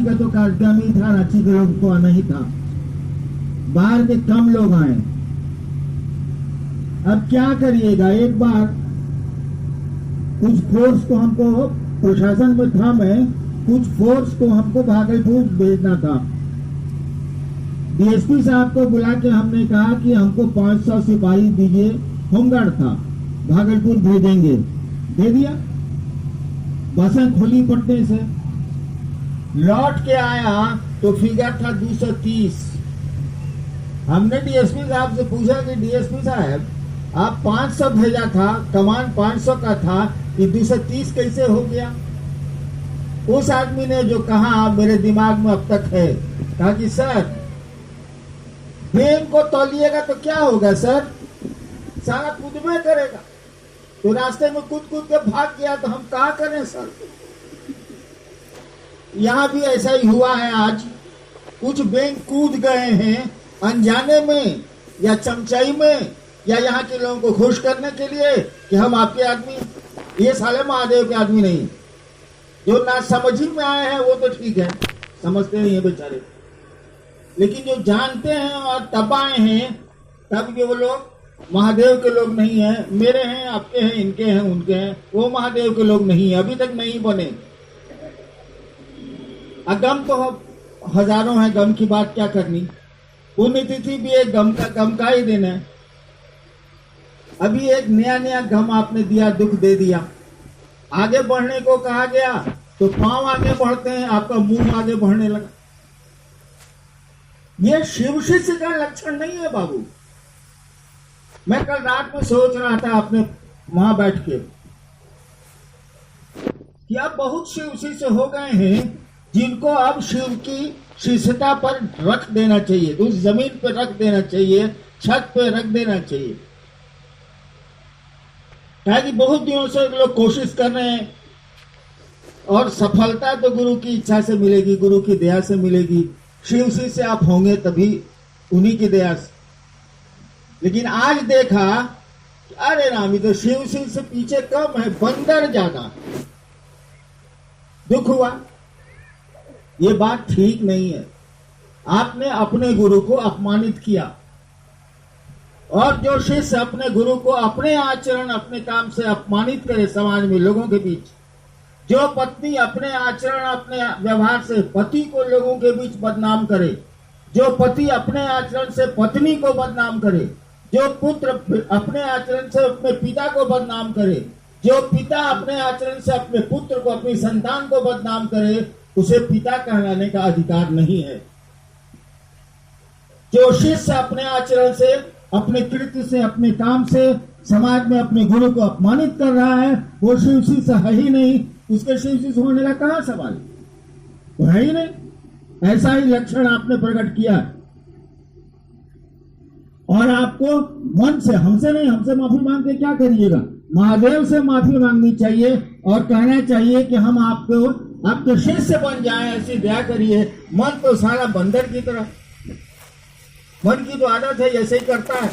का तो कार्यक्रम ही था, रांची के लोग को आना ही था, बाहर के कम लोग आए। अब क्या करिएगा, एक बार कुछ फोर्स को हमको, प्रशासन में था मैं, कुछ फोर्स को हमको भागलपुर भेजना था। डीएसपी साहब को बुला के हमने कहा कि हमको 500 सिपाही दीजिए, होमगार्ड था, भागलपुर भेजेंगे। दे दिया, बसें खुली पटने से। लौट के आया तो फिगर था 230। हमने डीएसपी साहब से पूछा कि डीएसपी साहब आप 500 भेजा था, कमान 500 का था, ये 230 कैसे हो गया? उस आदमी ने जो कहा मेरे दिमाग में अब तक है, कहा कि सर प्रेम को तौलिएगा तो क्या होगा सर, सारा कूद में करेगा, तो रास्ते में कूद कूद के भाग गया तो हम कहा करें सर। यहाँ भी ऐसा ही हुआ है। आज कुछ बैंक कूद गए हैं अनजाने में या चमचाई में, या यहाँ के लोगों को खुश करने के लिए कि हम आपके आदमी, ये साले महादेव के आदमी नहीं। जो ना समझी में आए हैं वो तो ठीक है, समझते नहीं है बेचारे, लेकिन जो जानते हैं और तब आए हैं, तब ये वो लोग महादेव के लोग नहीं हैं। मेरे हैं, आपके हैं, इनके हैं, उनके हैं, वो महादेव के लोग नहीं है, अभी तक नहीं बने। गम तो हजारों हैं, गम की बात क्या करनी। पुण्यतिथि भी एक गम का ही दिन है। अभी एक नया गम आपने दिया, दुख दे दिया। आगे बढ़ने को कहा गया तो पांव आगे बढ़ते हैं, आपका मुंह आगे बढ़ने लगा। ये शिव शिष्य का लक्षण नहीं है बाबू। मैं कल रात में सोच रहा था अपने वहां बैठ के कि अब बहुत शिव शिष्य हो गए हैं जिनको अब शिव की शिष्यता पर रख देना चाहिए, उस जमीन पर रख देना चाहिए, छत पे रख देना चाहिए। ताकि बहुत दिनों से लोग कोशिश कर रहे हैं और सफलता तो गुरु की इच्छा से मिलेगी, गुरु की दया से मिलेगी। शिव शिष्य आप होंगे तभी उन्हीं की दया से। लेकिन आज देखा अरे रामी तो शिव शिष्य से पीछे कम है, बंदर ज्यादा। दुख हुआ, ये बात ठीक नहीं है। आपने अपने गुरु को अपमानित किया, और जो शिष्य अपने गुरु को अपने आचरण अपने काम से अपमानित करे समाज में लोगों के बीच, जो पत्नी अपने आचरण अपने व्यवहार से पति को लोगों के बीच बदनाम करे, जो पति अपने आचरण से पत्नी को बदनाम करे, जो पुत्र अपने आचरण से अपने पिता को बदनाम करे, जो पिता अपने आचरण से अपने पुत्र को, अपनी संतान को बदनाम करे, उसे पिता कहलाने का अधिकार नहीं है। जो शिष्य अपने आचरण से, अपने कृत्य से, अपने काम से समाज में अपने गुरु को अपमानित कर रहा है, वो शिव शिष्य है ही नहीं। उसके शिव शिष्य होने का कहां सवाल, वो है ही नहीं। ऐसा ही लक्षण आपने प्रकट किया, और आपको मन से, हमसे नहीं, हमसे माफी मांग के क्या करिएगा, महादेव से माफी मांगनी चाहिए और कहना चाहिए कि हम आपके शिष्य बन जाएं, ऐसी दया करिए। मन तो सारा बंदर की तरह, मन की तो आदत है जैसे ही करता है।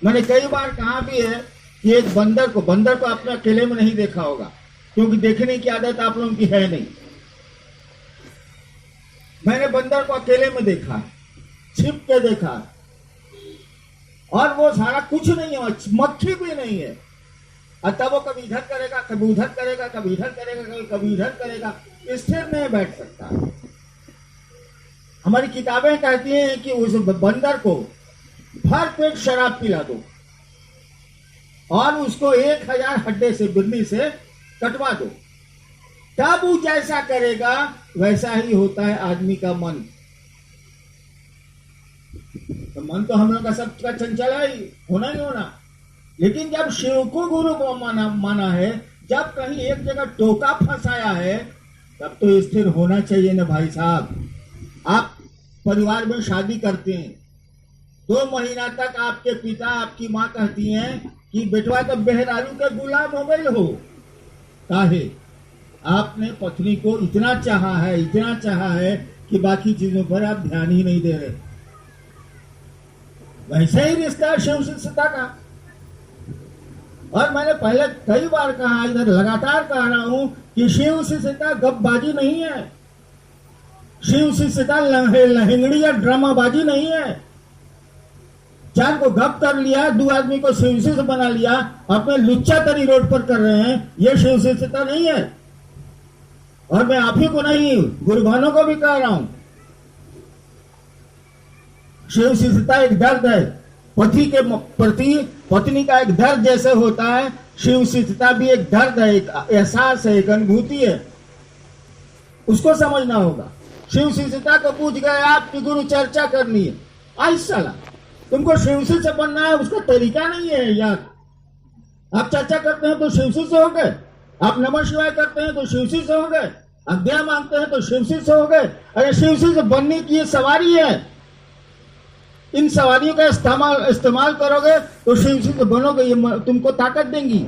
मैंने कई बार कहा भी है कि एक बंदर को अपने अकेले में नहीं देखा होगा, क्योंकि देखने की आदत आप लोगों की है नहीं। मैंने बंदर को अकेले में देखा, छिप के देखा, और वो सारा कुछ नहीं है, मक्खी भी नहीं है। तब वो कभी इधर करेगा, कभी उधर करेगा, कभी इधर करेगा, कभी इधर करेगा, स्थिर नहीं बैठ सकता। हमारी किताबें कहती हैं कि उस बंदर को भर पेट शराब पिला दो और उसको 1000 हड्डे से, बिरनी से कटवा दो, तब वो जैसा करेगा वैसा ही होता है आदमी का मन। तो मन तो हम लोग का सबका चंचल है, होना ही होना। लेकिन जब शिव को गुरु को माना है, जब कहीं एक जगह टोका फंसाया है, तब तो स्थिर होना चाहिए ना भाई साहब। आप परिवार में शादी करते हैं, 2 महीना तक आपके पिता आपकी माँ कहती हैं कि बेटवा तो बेहरारू के गुलाम हो गई हो। काहे? आपने पत्नी को इतना चाहा है कि बाकी चीजों पर आप ध्यान ही नहीं दे रहे। वैसे ही रिश्ता शिव शिष्यता का। और मैंने पहले कई बार कहा, इधर लगातार कह रहा हूं कि शिव शिष्यता गपबाजी नहीं है। शिव शिष्यता लहंगड़ी या ड्रामाबाजी नहीं है। चार को गप कर लिया, दो आदमी को शिव शिष्य बना लिया, अपने लुच्चा तरी रोड पर कर रहे हैं, ये शिव शिष्यता नहीं है। और मैं आप ही को नहीं, गुरुभानों को भी कह रहा हूं, शिव शिष्यता एक दर्द है। पति के प्रति पत्नी का एक दर्द जैसे होता है, शिव शिष्यता भी एक दर्द है, एक एहसास है, एक अनुभूति है। उसको समझना होगा। शिव शिष्यता को पूछ गए आपकी गुरु चर्चा करनी है, आई साला तुमको शिव शिष्य बनना है, उसका तरीका नहीं है यार। आप चर्चा करते हैं तो शिव शिष्य हो गए, आप नमः शिवाय करते हैं तो शिव शिष्य हो गए, आज्ञा मांगते हैं तो शिव शिष्य हो गए। अरे शिव शिष्य बनने की ये सवारी है, इन सवारियों का इस्तेमाल करोगे तो शिव शिष्य बनोगे, ये तुमको ताकत देंगी।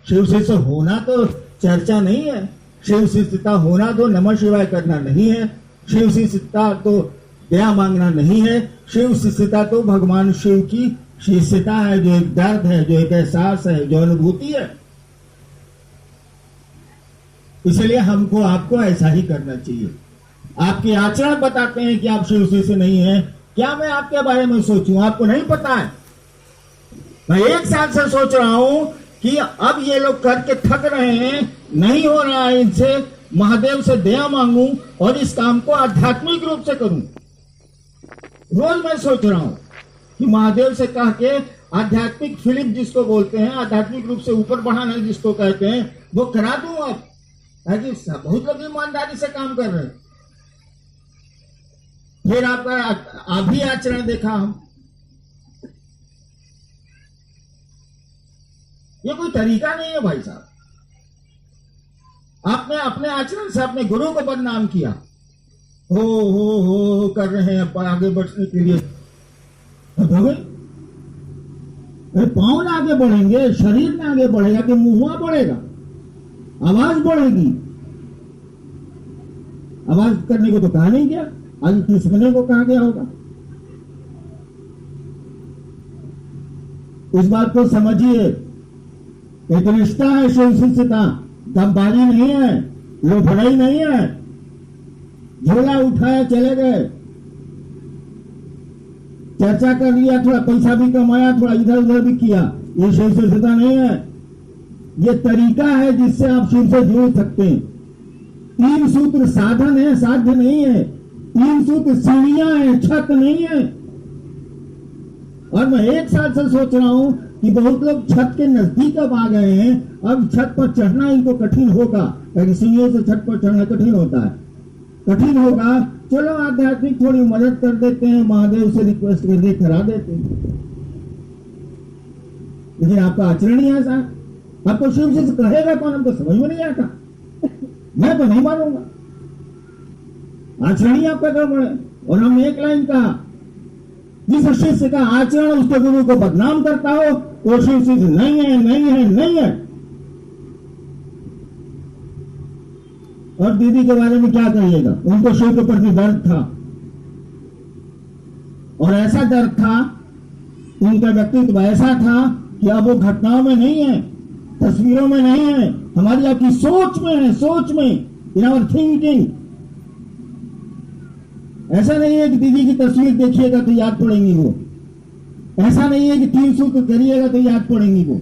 शिव शिष्य होना तो चर्चा नहीं है, शिव शिष्यता होना तो नमः शिवाय करना नहीं है, शिव शिष्यता तो दया मांगना नहीं है, शिव शिष्यता तो भगवान शिव की शिष्यता है, जो एक दर्द है, जो एक एहसास है, जो अनुभूति है। इसलिए हमको आपको ऐसा ही करना चाहिए। आपके आचरण बताते हैं कि आप शिव शिष्य नहीं है। क्या मैं आपके बारे में सोचूं, आपको नहीं पता है। मैं 1 साल से सोच रहा हूं कि अब ये लोग करके थक रहे हैं, नहीं हो रहा है इनसे, महादेव से दया मांगूं और इस काम को आध्यात्मिक रूप से करूं। रोज मैं सोच रहा हूं कि महादेव से कह के आध्यात्मिक फिल्म जिसको बोलते हैं, आध्यात्मिक रूप से ऊपर बढ़ाना जिसको कहते हैं, वो करा दूं। अब बहुत लोग ईमानदारी से काम कर रहे हैं। फिर आपका अभी आचरण देखा हम, ये कोई तरीका नहीं है भाई साहब। आपने अपने आचरण से अपने गुरु को बदनाम किया, हो कर रहे हैं आगे बढ़ने के लिए। पांव ना आगे बढ़ेंगे, शरीर ना आगे बढ़ेगा कि मुंह बढ़ेगा, आवाज बढ़ेगी। आवाज करने को तो कहा नहीं गया, आज किसने को कहा गया होगा। इस बात को समझिए, एक रिश्ता है शिव शिष्यता, दमबाजी नहीं है, लोफड़ाई नहीं है, झोला उठाया चले गए, चर्चा कर लिया, थोड़ा पैसा भी कमाया, थोड़ा इधर उधर भी किया, ये शिव शिष्यता नहीं है। ये तरीका है जिससे आप शिव से जुड़ सकते हैं। 3 सूत्र साधन है, साध्य नहीं है। 3 सूत्र सीढ़ियां हैं, छत नहीं है। और मैं 1 साल से सोच रहा हूं कि बहुत लोग छत के नजदीक अब आ गए हैं, अब छत पर चढ़ना इनको कठिन होगा, सीढ़ियों से छत पर चढ़ना कठिन होता है, कठिन होगा। चलो आध्यात्मिक थोड़ी मदद कर देते हैं, महादेव से रिक्वेस्ट करके करा देते हैं। लेकिन आपका आचरण ही ऐसा, आपको शिव शिष्य कहेगा कौन, हमको समझ में नहीं आता। मैं तो नहीं मानूंगा, आचरण ही आपका गड़बड़ है। और हमने एक लाइन कहा, जिस शिष्य का आचरण उसके गुरु को बदनाम करता हो वो शिव शिष्य नहीं है, नहीं है, नहीं है। और दीदी के बारे में क्या कहिएगा, उनको शिव के प्रति दर्द था, और ऐसा दर्द था, उनका व्यक्तित्व ऐसा था कि अब वो घटनाओं में नहीं है, तस्वीरों में नहीं है, हमारी आपकी सोच में है, सोच में, इन आवर थिंकिंग। ऐसा नहीं है कि दीदी की तस्वीर देखिएगा तो याद पड़ेंगी वो, ऐसा नहीं है कि 3 सूत्र करिएगा तो याद पड़ेंगी वो।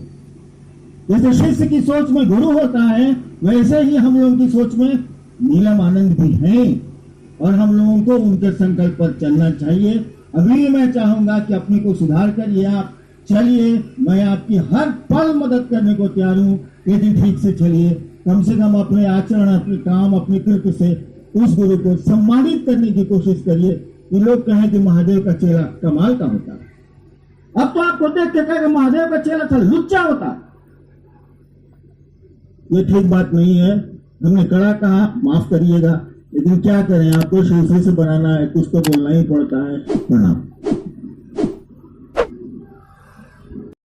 जैसे शिष्य की सोच में गुरु होता है, वैसे ही हम लोगों की सोच में नीलम आनंद भी है, और हम लोगों को उनके संकल्प पर चलना चाहिए। अभी मैं चाहूंगा कि अपने को सुधार करिए, आप चलिए, मैं आपकी हर पल मदद करने को तैयार हूं, यदि ठीक से चलिए। कम से कम अपने आचरण, अपने काम, अपने कृत्य से उस गुरु को सम्मानित करने की कोशिश करिए। ये लोग कहें कि महादेव का चेला कमाल का होता है, अब तो आपको देख के कहें कि महादेव का चेला था लुच्चा होता। ये ठीक बात नहीं है, हमने कड़ा कहा, माफ करिएगा, लेकिन क्या करें, आपको शिव से बनाना है, कुछ तो बोलना ही पड़ता है। प्रणाम।